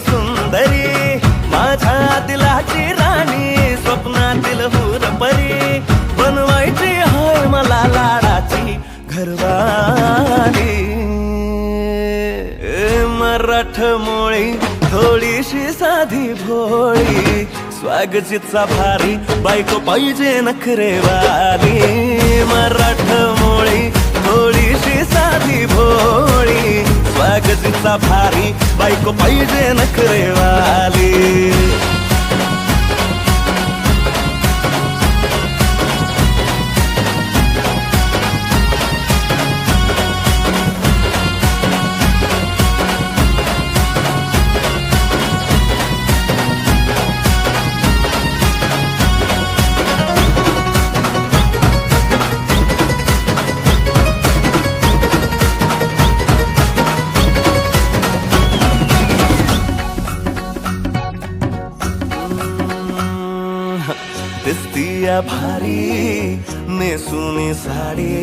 सुंदरी, माझ्या दिलाची राणी, स्वप्नातील हुरपरी, बनवायची हाय मला लाडाची घरवाली. मराठमोळी थोडीशी साधी भोळी, स्वागतीचा भारी, बायको पाहिजे नखरेवाली. मराठमोळी थोडीशी साधी भोळी, स्वागतीचा भारी, बायको पाहिजे नखरेवाली. दिसतीया भारी नेसुनी साडी,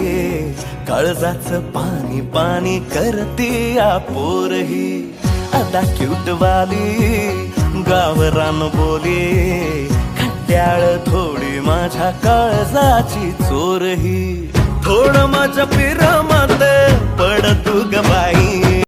काळजाच पाणी पाणी करतीया पोरही, आता क्यूट वाली, गावरान बोली, खट्याळ थोडी माझ्या काळजाची चोरही. थोडं माझ्या पिरामात पड तू ग बाई,